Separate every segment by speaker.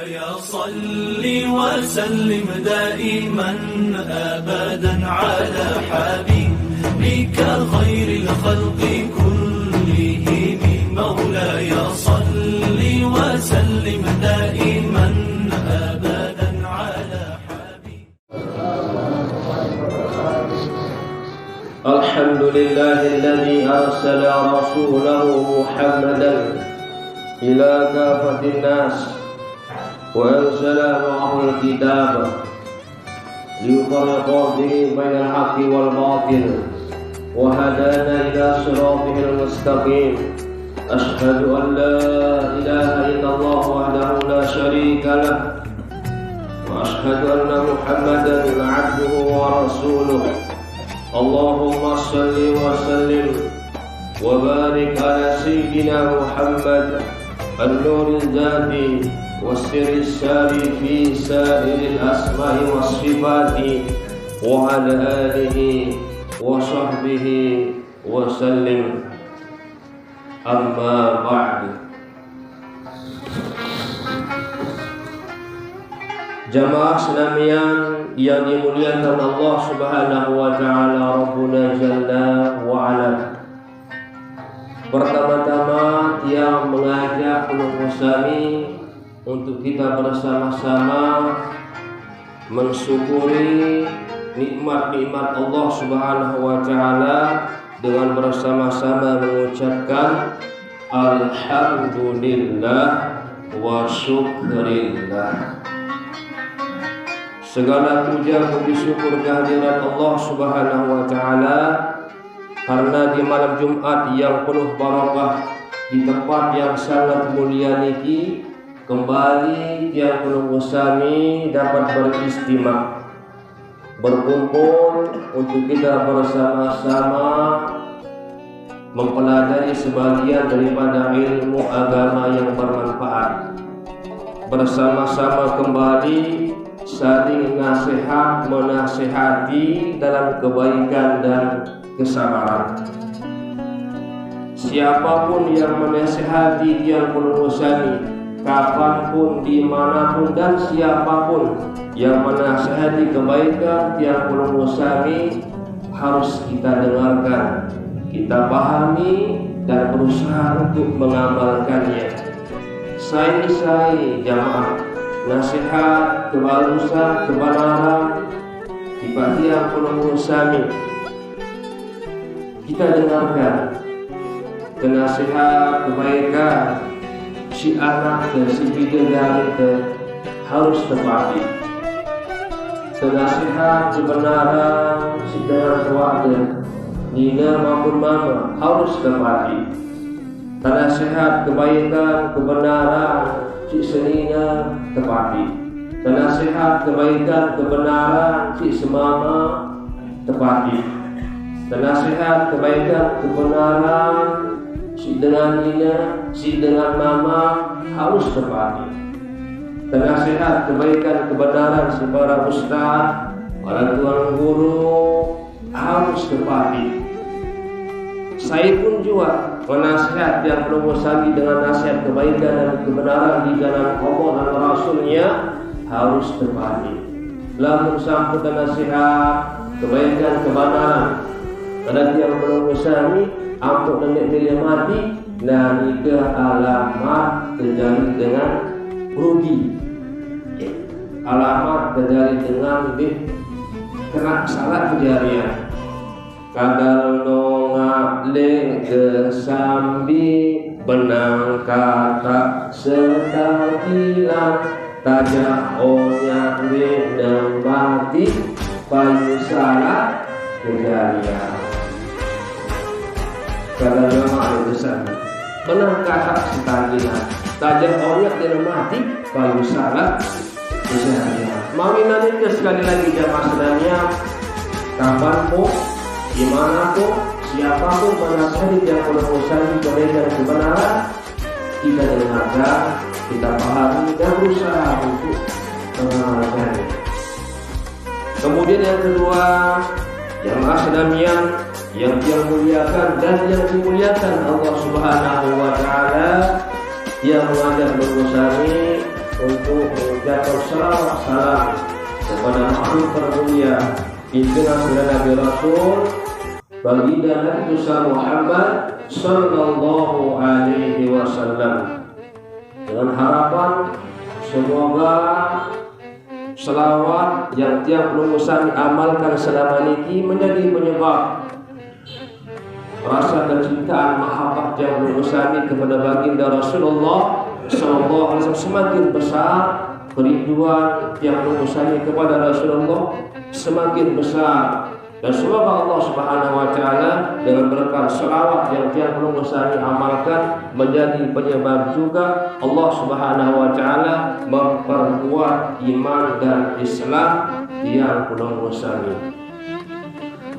Speaker 1: مولاي صل وسلم دائما أبدا على حبيبك خير الخلق كلهم مولاي صل وسلم دائما أبدا على حبيبك.
Speaker 2: الحمد لله الذي أرسل رسوله محمدا إلى كافة الناس وأنزل معه الكتاب ليفرق به بين الحق والباطل وهدانا إلى صراطه المستقيم. أشهد أن لا إله إلا الله وحده لا شريك له وأشهد أن محمدا عبده ورسوله. اللهم صل وسلم وبارك على سيدنا محمد النور الذاتي والسر الساري في سائر الأسماء والصفات وعلى آله وصحبه وسلم. أما بعد. Jamaah Islamian yang dimuliakan Allah Subhanahu wa taala Rabbuna Jalla wa Ala. Pertama-tama yang mengajak kami untuk kita bersama-sama mensyukuri nikmat-nikmat Allah Subhanahu wa taala dengan bersama-sama mengucapkan alhamdulillah wa syukrillah. Segala puja puji syukur kehadirat Allah Subhanahu wa taala karena di malam Jumat yang penuh barakah di tempat yang sangat mulia niki kembali yang penuh sami dapat beristimewa berkumpul untuk kita bersama-sama mempelajari sebagian daripada ilmu agama yang bermanfaat, bersama-sama kembali saling nasihat menasihati dalam kebaikan dan kesabaran. Siapapun yang menasihati yang menusani, kapanpun, dimanapun, dan siapapun yang menasihati kebaikan yang menusani harus kita dengarkan, kita pahami dan berusaha untuk mengamalkannya. Saya jamaah, nasihat, kebagusan, kebenaran tiba yang menusani kita dengarkan, nasihat kebaikan si anak dan si bidadari itu harus tepati. Nasihat kebenaran si dengan keluarga nina maupun mama harus tepati. Nasihat kebaikan kebenaran si senina tepati. Nasihat kebaikan kebenaran si semama tepati. Nasihat kebaikan kebenaran si dengan nina, si dengan mama harus tepati. Nasihat kebaikan kebenaran si para ustaz, para tuan guru harus tepati. Saya pun juga menasihat yang promosi dengan nasihat kebaikan dan kebenaran di jalan Allah dan Rasulnya harus tepati. Lamun sampai nasihat kebaikan kebenaran pada yang promosi ampun dan dia mati, dan itu alamat terjadi dengan rugi, alamat terjadi dengan kena salah kejadian. Kadal nongak le kesambi benang kata serta hilang tajak onyak le nembati payu salah kejadian. Kadal nongak le kesambi benang kata serta hilang tajak onyak le nembati payu salah kejadian. Mawin nanti sekali lagi jamaah sedangnya kapan pun, dimanapun, siapapun menasihati yang menusani kebaikan kebenaran, kita dengarkan, kita pahami dan berusaha untuk mengamalkannya. Kemudian yang kedua, jamaah sedamian yang muliakan dan yang dimuliakan Allah Subhanahu wa taala, yang mengajak bersami untuk mengucapkan salawat salam kepada makhluk termulia pimpinan Nabi Rasul baginda Nabi besar Muhammad sallallahu alaihi wasallam, dengan harapan semoga selawat yang tiap lulusan amalkan selama ini menjadi penyebab rasa kecintaan mahabbah yang lulusan kepada baginda Rasulullah sallallahu alaihi wasallam semakin besar, kerinduan tiap lulusan kepada Rasulullah semakin besar. Dan semoga Allah Subhanahu wa taala dengan berkat selawat yang tiap lulusan amalkan menjadi penyebab juga Allah Subhanahu wa taala memperkuat iman dan Islam yang lulusan.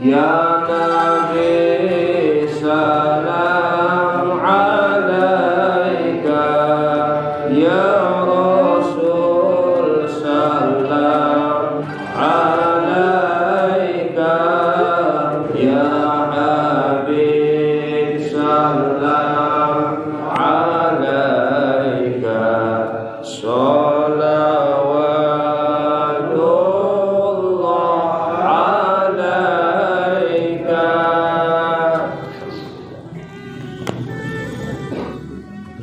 Speaker 2: Ya Nabi salam alaika, ya Rasul salam alaika, ya Habib salam alaika,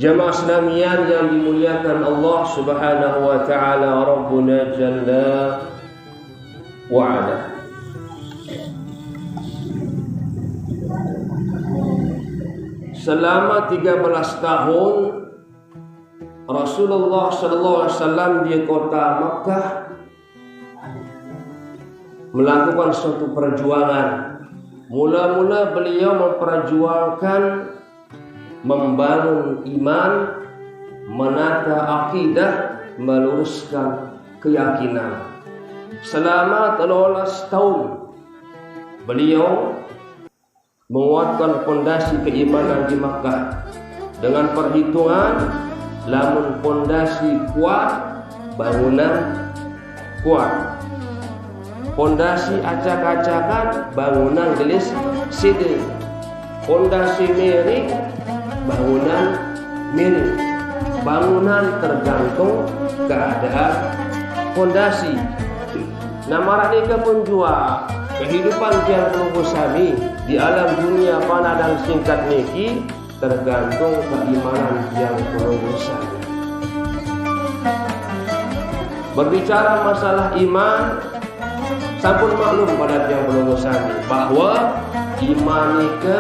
Speaker 2: Jamaah Islamian yang dimuliakan Allah Subhanahu wa taala, Rabbuna Jalla wa Ala. Selama 13 tahun Rasulullah sallallahu alaihi wasallam di kota Makkah melakukan suatu perjuangan. Mula-mula beliau memperjuangkan membangun iman, menata akidah, meluruskan keyakinan. Selama 13 tahun beliau menguatkan fondasi keimanan di Makkah dengan perhitungan lamun fondasi kuat, bangunan kuat. Fondasi acak-acakan, bangunan gelis sidin. Fondasi miring, bangunan miring. Bangunan tergantung keadaan fondasi. Nama raknika pun jua kehidupan yang perlu sami di alam dunia panah dan singkat niki tergantung keimanan yang perlu sami. Berbicara masalah iman, sampun maklum pada yang perlu sami bahwa iman itu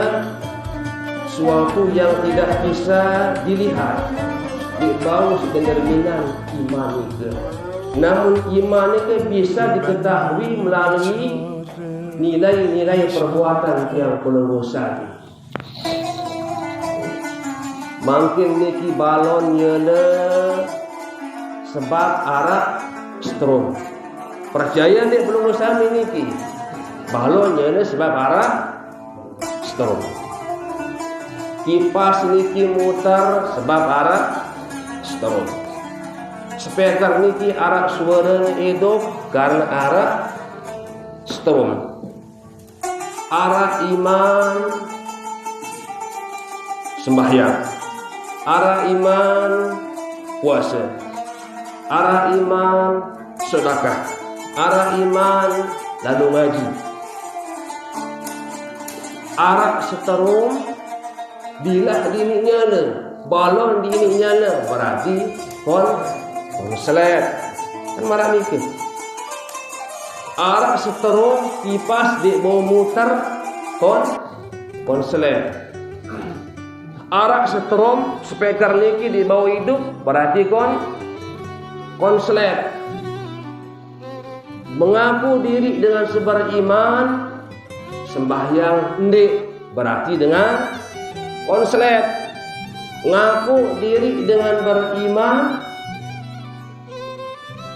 Speaker 2: suatu yang tidak bisa dilihat, dibau sebenarnya iman itu. Namun iman itu bisa diketahui melalui nilai-nilai perbuatan yang perlu sami. Mungkin niki balon nyele sebab arak strom. Percaya nih belum sami niki balonnya ini sebab arak strom. Kipas niki muter sebab arak strom. Speaker niki arak suara hidup karena arak strom. Arak iman sembahyang, arak iman puasa, arak iman sedekah, arak iman lalu ngaji. Arak seterum bila dini nyala, balon dini nyala berarti konslet kan marah mikir. Arak seterum kipas di bawah muter konslet. Arak seterum speaker niki di bawah hidup berarti konslet. Mengaku diri dengan sebar iman, sembahyang ndik berarti dengan konslet. Ngaku diri dengan beriman,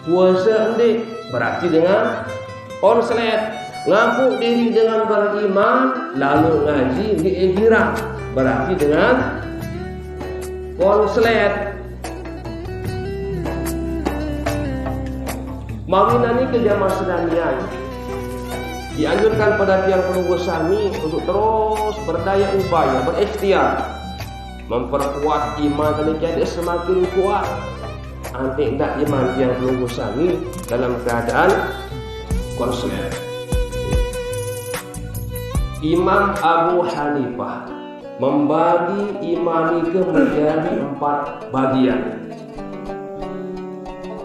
Speaker 2: puasa ndik berarti dengan konslet. Ngaku diri dengan beriman lalu ngaji ndik girang berarti dengan konslet. Mawina ini ke jamaah sedamian dianjurkan pada tiang penunggu sami untuk terus berdaya upaya, berikhtiar memperkuat iman dan jadi semakin kuat anti ndak iman yang pelunggu sami dalam keadaan konsum. Imam Abu Hanifah membagi iman itu menjadi 4 bagian.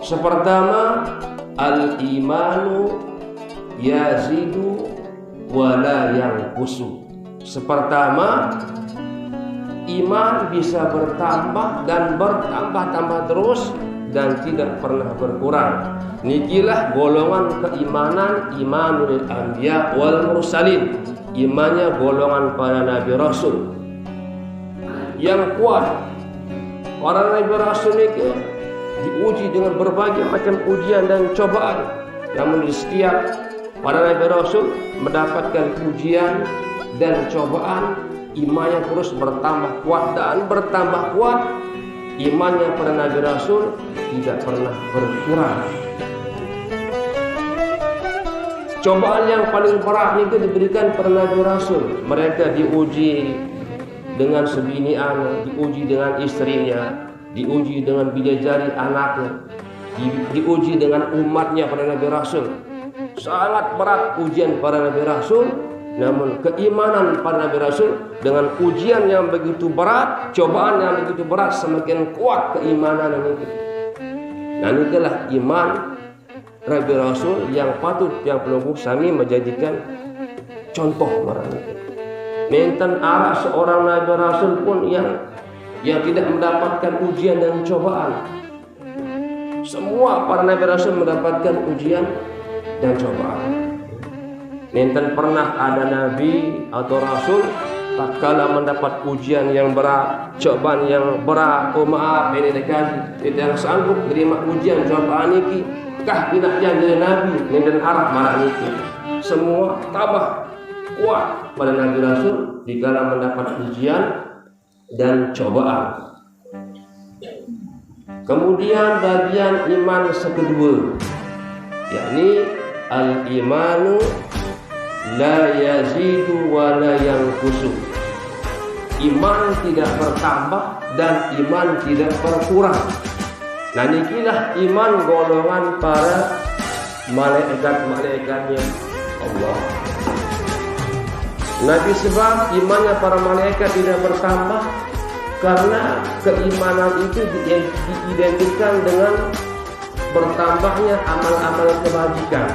Speaker 2: Sepertama, al-imanu yazidu wala yanqusu. Sepertama, iman bisa bertambah dan bertambah terus dan tidak pernah berkurang. Nikilah golongan keimanan imanul anbiya wal mursalin. Imannya golongan para nabi rasul yang kuat. Para nabi rasul itu diuji dengan berbagai macam ujian dan cobaan. Namun di setiap para nabi rasul mendapatkan ujian dan cobaan, imannya terus bertambah kuat dan bertambah kuat. Imannya para nabi rasul tidak pernah berkurang. Cobaan yang paling berat itu diberikan para nabi rasul. Mereka diuji dengan sebinian, diuji dengan istrinya, diuji dengan bidadari anaknya, diuji dengan umatnya para nabi rasul. Sangat berat ujian para nabi rasul. Namun keimanan para nabi rasul dengan ujian yang begitu berat, cobaan yang begitu berat, semakin kuat keimanan ini. Dan itulah iman nabi rasul yang patut yang pelunggu sami menjadikan contoh marang. Menten arah seorang nabi rasul pun yang tidak mendapatkan ujian dan cobaan. Semua para nabi rasul mendapatkan ujian dan cobaan. Menten pernah ada nabi atau rasul tatkala mendapat ujian yang berat, cobaan yang berat, oh maaf ini dekat tidak sanggup terima ujian cobaan ini, kah tidak jadi nabi, menten arah marah ini. Semua tambah kuat pada nabi rasul dikala mendapat ujian dan cobaan. Kemudian bagian iman kedua, yakni al-imanu la yazidu wa la yanqusu. Iman tidak bertambah dan iman tidak berkurang. Nah inilah iman golongan para malaikat-malaikatnya Allah. Nabi sebab imannya para malaikat tidak bertambah karena keimanan itu diidentikan dengan bertambahnya amal-amal kebajikan.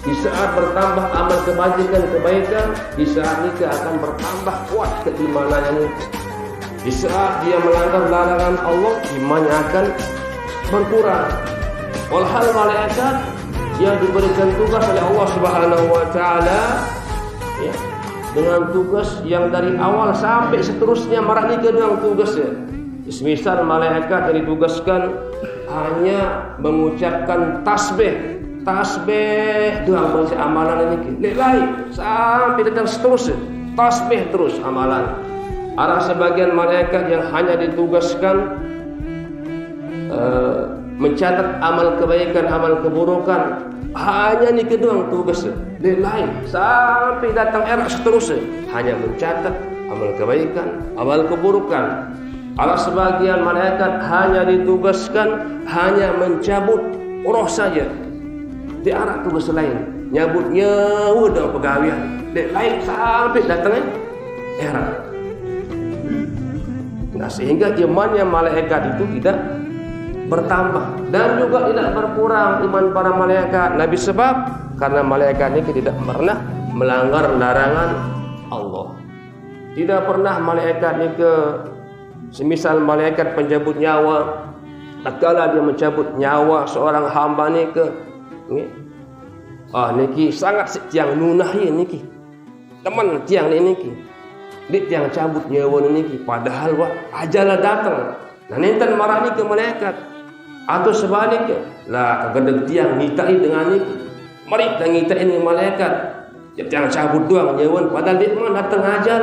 Speaker 2: Di saat bertambah amal kebaikan, di saat itu akan bertambah kuat keimanannya. Di saat dia melanggar larangan Allah, imannya akan berkurang. Walhal malaikat yang diberikan tugas oleh Allah Subhanahu wa taala, ya, dengan tugas yang dari awal sampai seterusnya marah ini kedua tugasnya. Semisal malaikat yang ditugaskan hanya mengucapkan tasbih doang baca amalan ini lain sampai datang seterusnya tasbih terus amalan. Ada sebagian malaikat yang hanya ditugaskan mencatat amal kebaikan, amal keburukan, hanya ini kedua tugasnya. Lain sampai datang era seterusnya hanya mencatat amal kebaikan, amal keburukan. Ada sebagian malaikat hanya ditugaskan hanya mencabut roh saja. Di arah tugas lain, nyabutnya udah pegawaian, lain sampai datangnya era. Nah sehingga imannya malaikat itu tidak bertambah dan juga tidak berkurang iman para malaikat. Nabi sebab karena malaikat ini tidak pernah melanggar larangan Allah. Tidak pernah malaikat ini semisal malaikat pencabut nyawa, tatkala dia mencabut nyawa seorang hamba ni niki sangat tiang nunah ye niki teman tiang niki dik tiang cabut nyawa niki padahal ajal datang. Nah nenten marah niki malaikat atau sebaliknya lah kagedeg tiang ngitai dengan niki mari ngita ini malaikat tiang cabut doang nyawa padahal dik mah datang ajal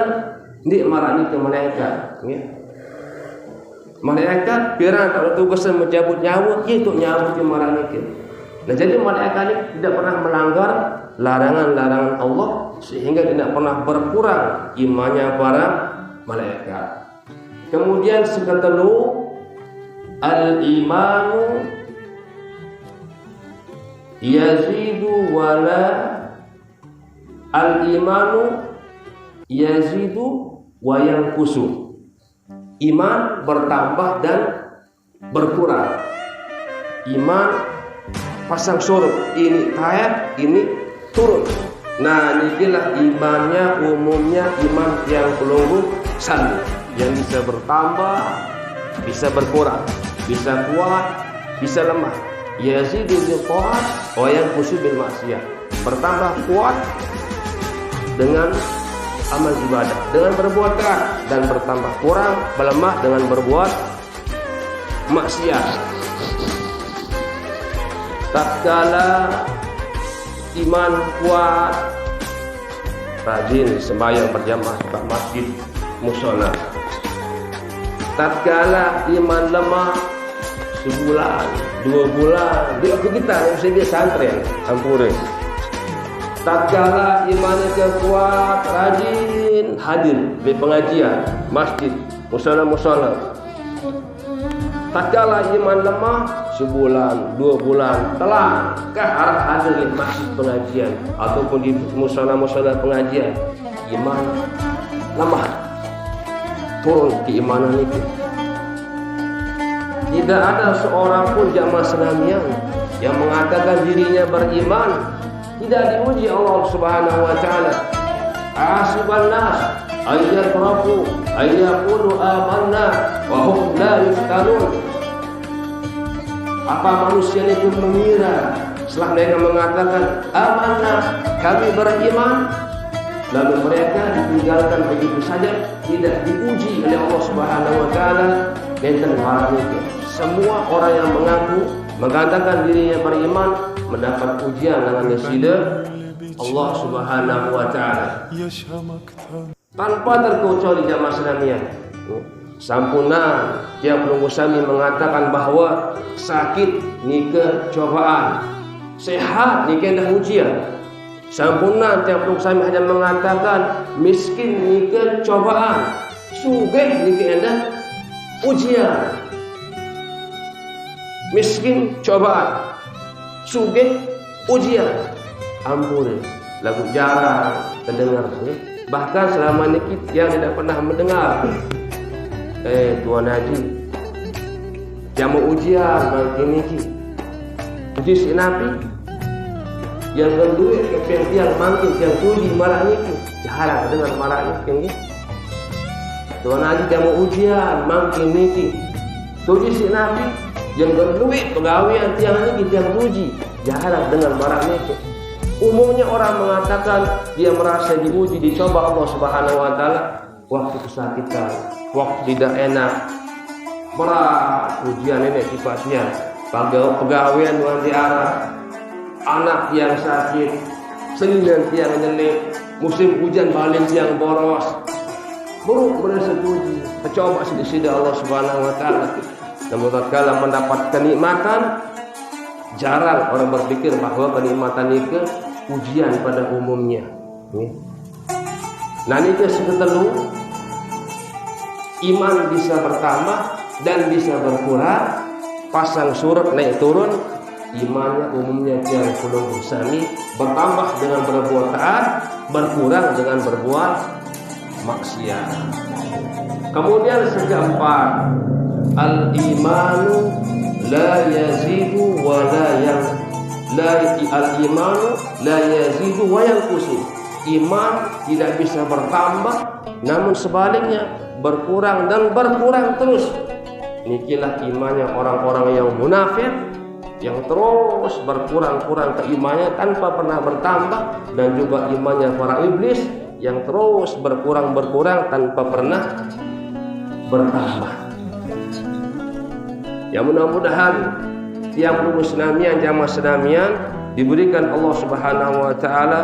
Speaker 2: dik marah niki malaikat malaikat pirang tak tugas mencabut nyawa itu nyawa di marah niki. Nah jadi malaikat ini tidak pernah melanggar larangan-larangan Allah sehingga tidak pernah berkurang imannya para malaikat. Kemudian seketelu al-imanu yazidu wala al-imanu yazidu wa yanqusu. Iman bertambah dan berkurang. Iman pasang surut, ini naik, ini turun. Nah, inilah imannya umumnya iman yang pelunggu sandi, yang bisa bertambah, bisa berkurang, bisa kuat, bisa lemah. Yazidu bil taat wa yanqusu bil maksiyah. Bertambah kuat dengan amal ibadah, dengan berbuat taat, dan bertambah kurang, melemah dengan berbuat maksiat. Tatkala iman kuat, rajin sembahyang berjamaah ke masjid mushola. Tatkala iman lemah, sebulan, 2 bulan, di waktu kita yang dia santren, ampurin. Tatkala imannya kuat, rajin hadir di pengajian, masjid, mushola. Tatkala iman lemah, sebulan, 2 bulan, telah arah hadir di masjid pengajian ataupun di mushola pengajian, iman lemah, turun keimanan itu. Tidak ada seorang pun jamaah senamian yang mengatakan dirinya beriman, tidak diuji Allah Subhanahu wa taala. Asiban nas ayyatrafu ayyaqulu amanna wa hum la yuftanun. Apa manusia itu mengira setelah mereka mengatakan amanna, kami beriman, lalu mereka ditinggalkan begitu saja, tidak diuji oleh Allah Subhanahu wa taala dengan marah itu. Semua orang yang mengaku mengatakan dirinya beriman mendapat ujian dengan nasihat Allah Subhanahu wa taala. Tanpa terkecuali jamaah senamian. Sampunan tiap pelunggu sami mengatakan bahwa sakit nikah cobaan, sehat nikah dah ujian. Sampunan tiap pelunggu sami hanya mengatakan miskin nikah cobaan, sugih nikah dah ujian. Miskin cobaan, sugih ujian. Ampun, lagu jarang terdengar. Bahkan selama ini yang tidak pernah mendengar. Tuan Haji, jamu ujian makin ini. Uji si Nabi yang berduit ke yang makin yang tuji marah ini. Jarang dengar marah ini. Tuan Haji jamu ujian makin ini. Tuji si Nabi yang berduit pegawai tiang ini yang puji, jarang dengan marah itu. Umumnya orang mengatakan dia merasa diuji, dicoba Allah Subhanahu wa taala waktu kesakitan, waktu tidak enak, berat ujian ini sifatnya. Pegawai di arah, anak yang sakit, selinan tiang nyelip, musim hujan balik tiang boros, buruk merasa diuji, mencoba sedih Allah Subhanahu wa taala. Namun tatkala mendapat kenikmatan, jarang orang berpikir bahwa kenikmatan itu ujian pada umumnya. Nah, ini seketelu iman bisa bertambah dan bisa berkurang, pasang surut naik turun. Imannya umumnya yang belum sami bertambah dengan berbuat taat, berkurang dengan berbuat maksiat. Kemudian keempat, al-imanu la yazidu wa al-imanu la yazidu wa yanqusu. Iman tidak bisa bertambah, namun sebaliknya berkurang dan berkurang terus. Inilah imannya orang-orang yang munafik, yang terus berkurang-kurang keimannya tanpa pernah bertambah, dan juga imannya para iblis yang terus berkurang-berkurang tanpa pernah bertambah. Ya, mudah-mudahan tiap musnamian jamaah senamian diberikan Allah Subhanahu wa taala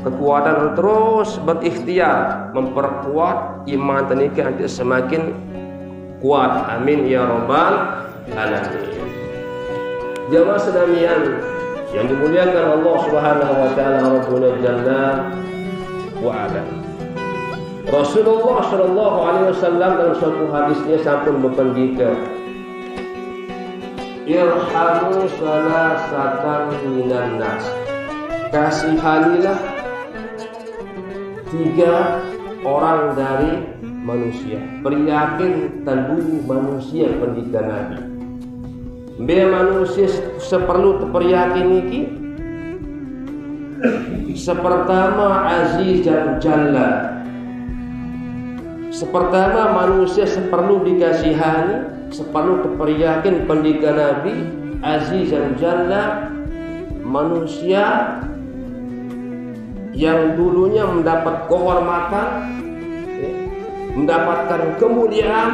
Speaker 2: kekuatan terus berikhtiar memperkuat iman tenika nanti semakin kuat. Amin ya rabbal alamin. Jamaah senamian yang dimuliakan Allah Subhanahu wa taala, Rabbuna jalla wa ala. Rasulullah sallallahu alaihi wasallam dalam suatu hadisnya sampun berpendidikan, irhamu salasatan minan nas, kasihanilah 3 orang dari manusia. Periyakin tandung manusia pendidikan Nabi. Be manusia seperlu periyakin niki. Sepertama aziz dan jalla. Sepertama manusia seperlu dikasihani, seperlu terperyakin pendidikan Nabi aziz dan jalla. Manusia yang dulunya mendapat kehormatan, mendapatkan kemuliaan,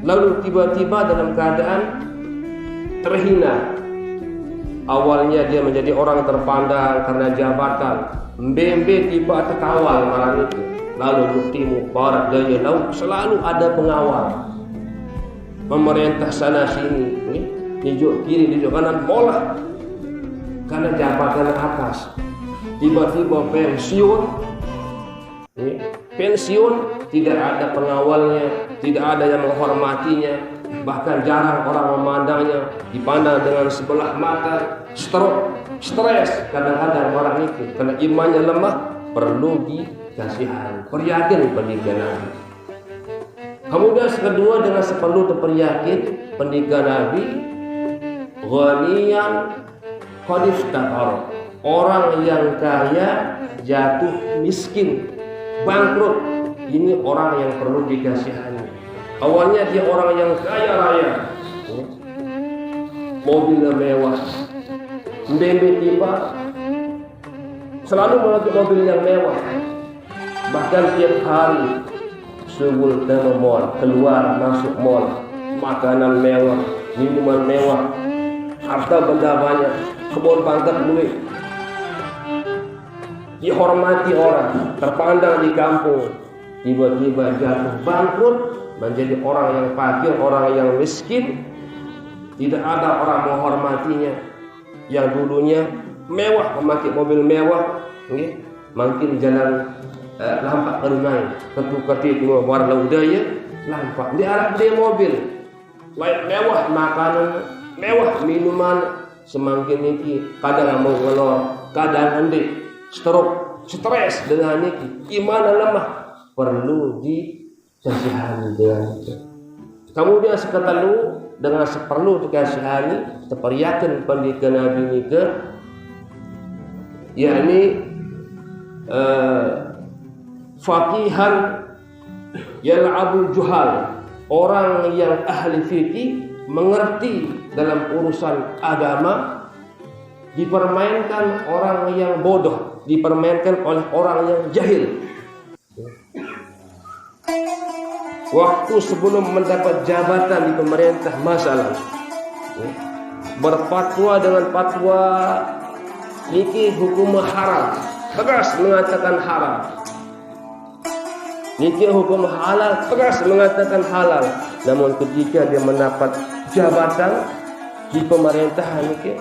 Speaker 2: lalu tiba-tiba dalam keadaan terhina. Awalnya dia menjadi orang terpandang karena jabatan, mbembe tiba terkawal malam itu. Lalu buktimu barat daya laut selalu ada pengawal. Pemerintah sana sini, hijau kiri, hijau kanan, bola karena jabatan atas. Tiba-tiba pensiun, tidak ada pengawalnya, tidak ada yang menghormatinya, bahkan jarang orang memandangnya, dipandang dengan sebelah mata, stres kadang-kadang orang itu karena imannya lemah, perlu dikasihan, peryakin pendidikan Nabi. Kemudian kedua dengan seperlu terperyakin pendidikan Nabi, ghaniyan qad iftaqar, orang yang kaya jatuh miskin, bangkrut, ini orang yang perlu dikasihani. Awalnya dia orang yang kaya raya, mobilnya mewah, mbembe tiba selalu memakai mobil yang mewah, bahkan tiap hari subuh dan mall, keluar masuk mall, makanan mewah, minuman mewah, harta benda banyak, kebun pangkat duit, dihormati orang, terpandang di kampung. Tiba-tiba jatuh bangkrut, menjadi orang yang fakir, orang yang miskin, tidak ada orang menghormatinya. Yang dulunya mewah, memakai mobil mewah, makin jalan lampak kerunai, ketuk-ketik warna udaya, lampak. Di Arab dia mobil, mewah, makanan mewah, minuman, semakin niki kadang mau ngelor, kadang hendik stres dengan niki, iman lemah, perlu dikasihani dengan itu. Kemudian seketalu dengan seperlu dikasihani, terperyakin pendidikan Nabi niki, yakni faqihan yal'abul juhal, orang yang ahli fikih, mengerti dalam urusan agama, dipermainkan orang yang bodoh, dipermainkan oleh orang yang jahil. Waktu sebelum mendapat jabatan di pemerintah masalah, berfatwa dengan fatwa niki hukum haram, tegas mengatakan haram. Niki hukum halal, tegas mengatakan halal. Namun ketika dia mendapat jabatan di pemerintahan niki,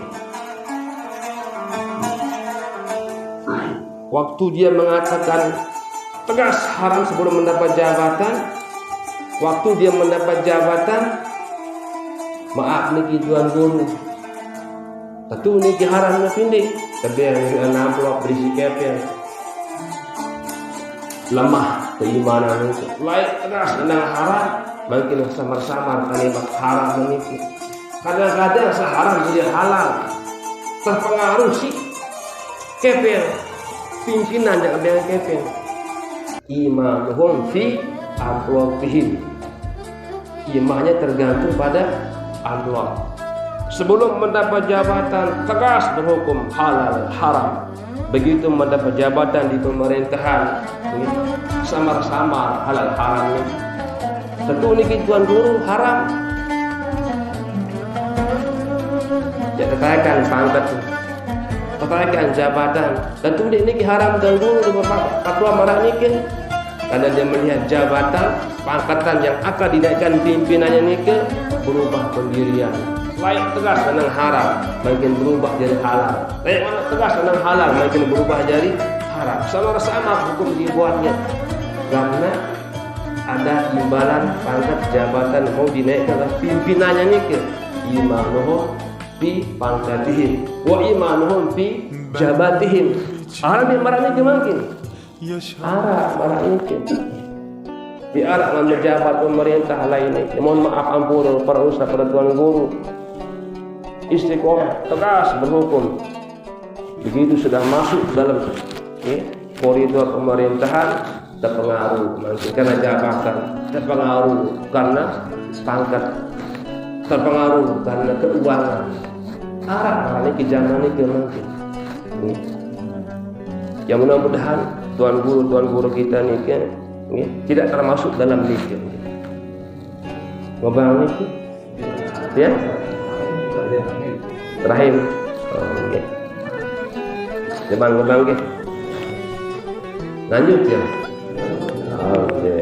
Speaker 2: waktu dia mengatakan tegas haram sebelum mendapat jabatan, waktu dia mendapat jabatan, maaf niki tuan guru, tentu niki haram niki, tapi yang amplop berisi kepeng, lemah keimanan itu, lain tegas tentang haram, makin samar-samar kalimat haram niki. Kadang-kadang seharam jadi halal, terpengaruh si kepeng, pimpinan dengan kepeng. Imamuhum fi amplopihim, imahnya tergantung pada amplop. Sebelum mendapat jabatan tegas berhukum halal haram, begitu mendapat jabatan di pemerintahan samar-samar halal haram. Tentu niki tuan guru haram, ya katakan pangkat, katakan jabatan, tentu niki haram tuan guru di fatwa marah niki. Karena dia melihat jabatan, pangkatan yang akan dinaikkan pimpinannya niki berubah pendirian. Lain tegas tentang haram, makin berubah jadi halal. Lain tegas tentang halal, makin berubah jadi haram. Sama-sama hukum dibuatnya. Karena ada imbalan pangkat jabatan mau dinaikkan pimpinannya nih ke imanuhum fi pangkatihim wa imanuhum fi jabatihim. Arab yang marahnya kemakin Arab marahnya ke di Arab menjabat pemerintah lainnya. Mohon maaf ampun para ustaz, para tuan guru, istiqomah tegas berhukum. Begitu sudah masuk dalam koridor pemerintahan terpengaruh karena jabatan, terpengaruh karena pangkat, terpengaruh karena keuangan. Arah ini ke zaman ini mungkin. Ya mudah-mudahan tuan guru kita nih kan tidak termasuk dalam nikah. Ngobang nikah, ya? Rahim. Oke. Ngobang ke. Lanjut ya. Oke.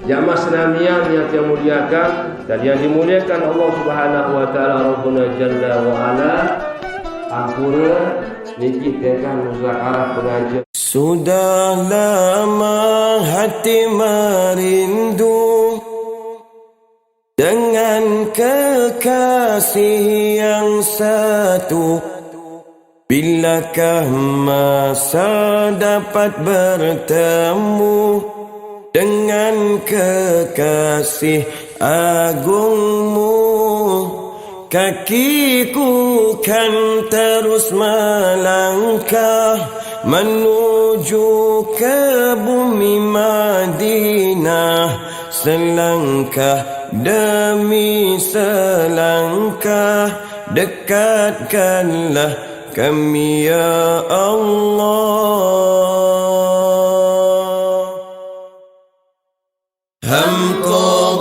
Speaker 2: Jamaah senamian yang saya muliakan dan yang dimuliakan Allah Subhanahu wa taala Rabbuna Jalla wa ala. Ampura niki tekan muzakarah pengajian.
Speaker 3: Sudah lama hati merindu dengan kekasih yang satu. Bilakah masa dapat bertemu dengan kekasih agungmu? Kakiku kan terus melangkah menuju ke bumi Madinah, selangkah demi selangkah dekatkanlah kami ya Allah. Hamko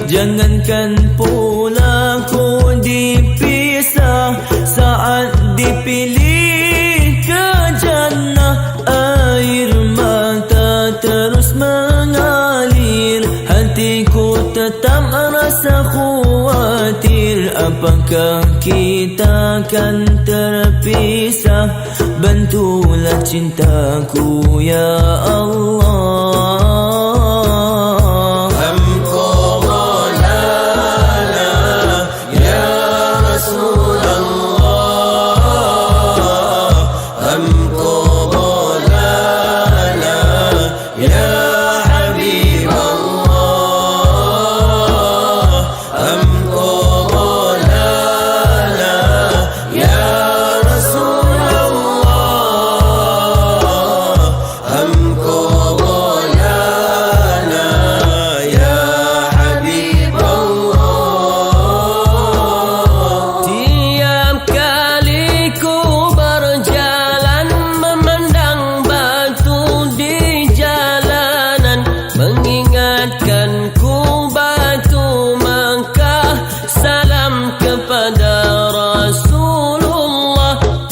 Speaker 3: jangankan pula ku dipisah saat dipilih ke jannah. Air mata terus mengalir, hatiku tetap rasa khawatir. Apakah kita akan terpisah? Bantulah cintaku ya Allah.
Speaker 4: Hamko bola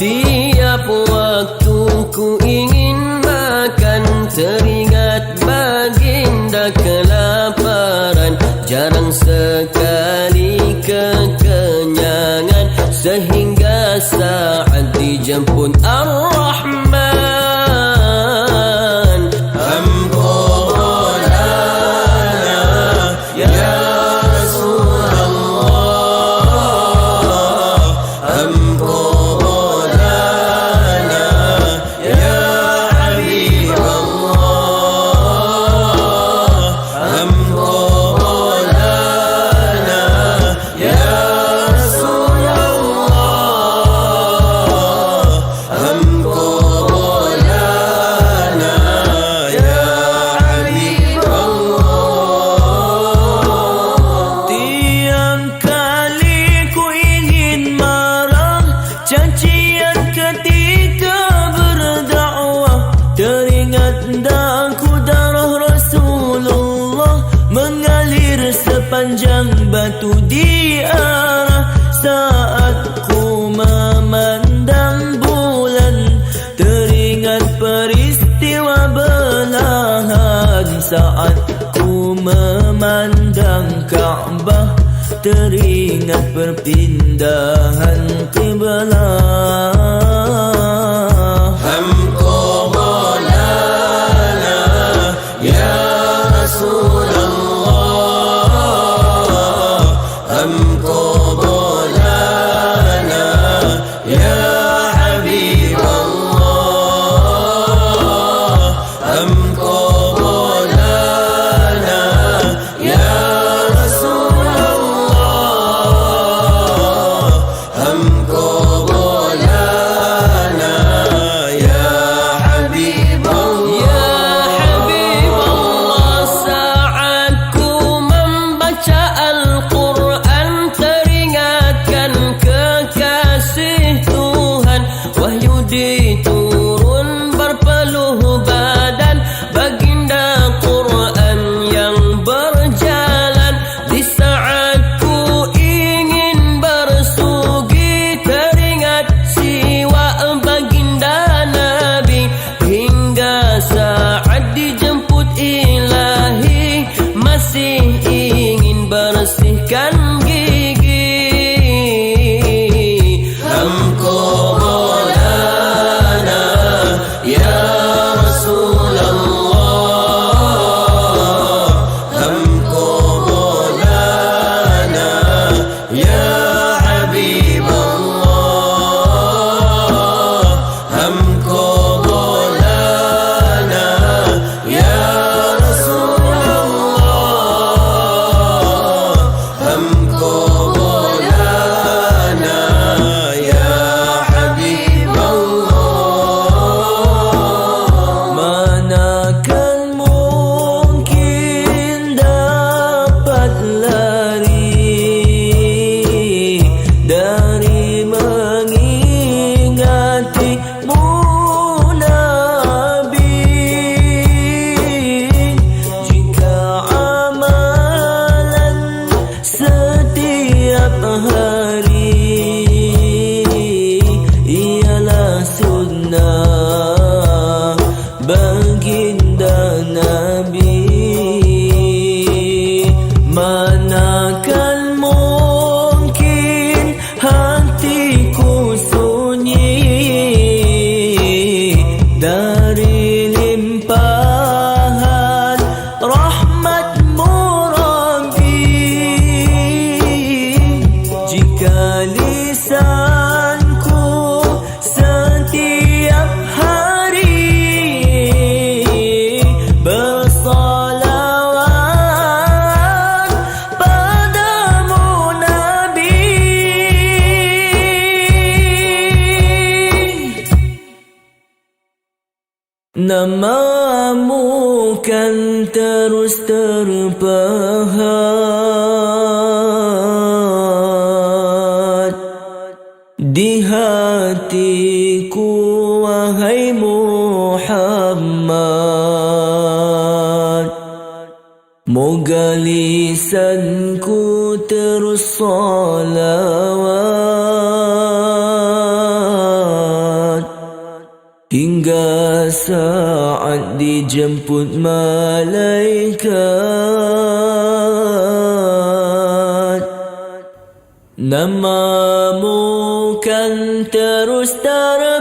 Speaker 3: Tiap waktu ku ingin makan, teringat baginda kelaparan. Jarang sekali kekenyangan, sehingga saat dijemput Ar-Rahman. Amqulana ya Rasulullah, Amqulana ya Habiballah, Amqulana ya Rasulullah, Amqulana ya Habiballah. Tiap kali ku ingin marah, cacian ketika berdakwah, teringat daku darah Rasulullah mengalir sepanjang batu di arah. Saat ku memandang bulan, teringat peristiwa belahan. Saat ku memandang Ka'bah, teringat perpindahan qiblah. Hamqulana ya Rasulullah, Hamqulana ya Habiballah, Hamqulana ya Rasulullah, Hamqulana ya Habiballah. Ya Habiballah, saat ku membaca Al-Quran, teringatkan kekasih Tuhan. Wahyu diturun berpeluh badan, baginda Quran yang berjalan. Di saat ku ingin bersugi, teringat siwa baginda Nabi. Hingga saat dijemput Ilahi, masih ingin bersihkan gigi. Hamqulana ya Rasulullah, Hamqulana ya Habiballah, Hamqulana ya Rasulullah, Hamqulana ya Habiballah. Manakan mungkin dapat lari dari mengingatimu Nabi, jika amalan setiap hari ialah sunnah baginda Nabi. Manakan mungkin hatiku sunyi dari limpahan rahmat-Mu Rabbi, jika lisanku setiap hari bersalawat padamu Nabi. Namamu kan terus terpahat di hatiku, wahai Muhammad. Moga lisanku terus salawat hingga saat dijemput malaikat. Namamu kan terus terpahat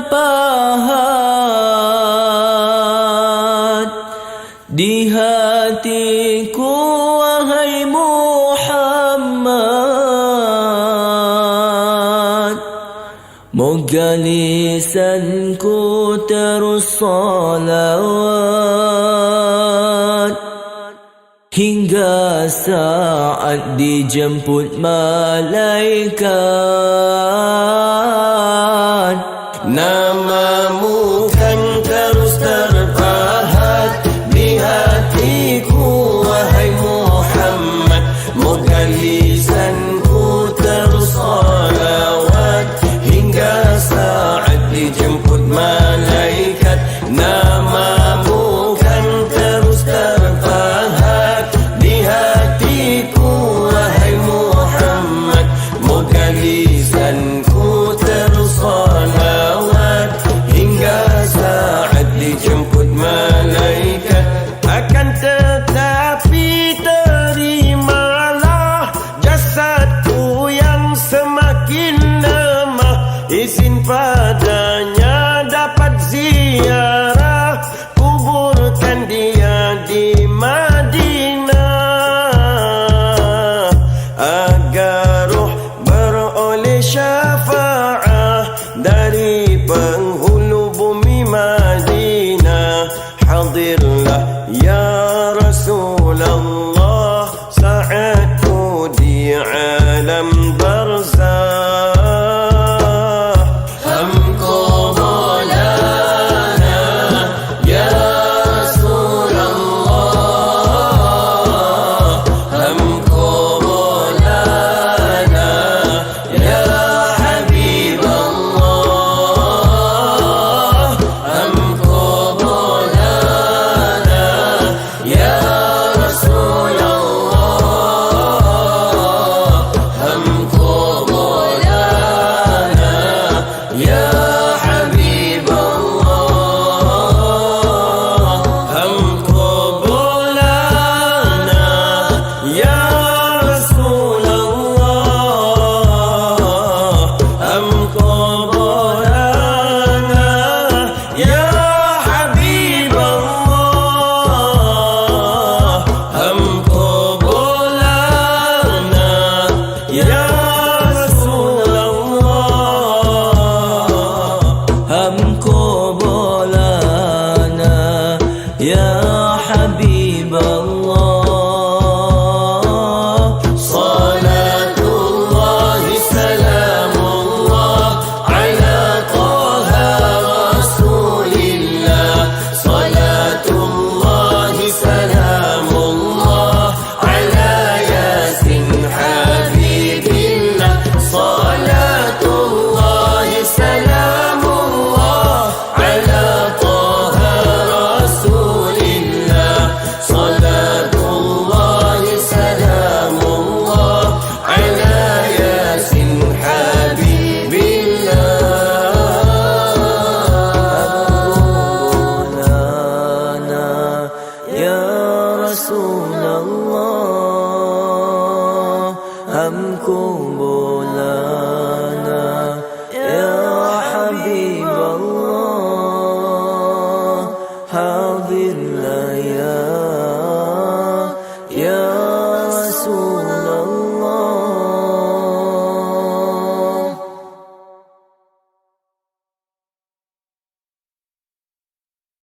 Speaker 3: di hatiku, wahai Muhammad. Moga lisanku terus salawat hingga saat dijemput malaikat.
Speaker 4: Namamu kan terus terpahat di hatiku, wahai Muhammad. Moga lisanku terus salawat hingga saat dijemput malaikat. Namamu kan terus terpahat di hatiku, wahai Muhammad. Moga lisanku terus salawat hingga saat dijemput malaikat. Akan tetapi terimalah jasadku yang semakin lemah, izin padanya dapat ziarah, kuburkan dia di Madinah, agar roh beroleh syafaat dari penghulu bumi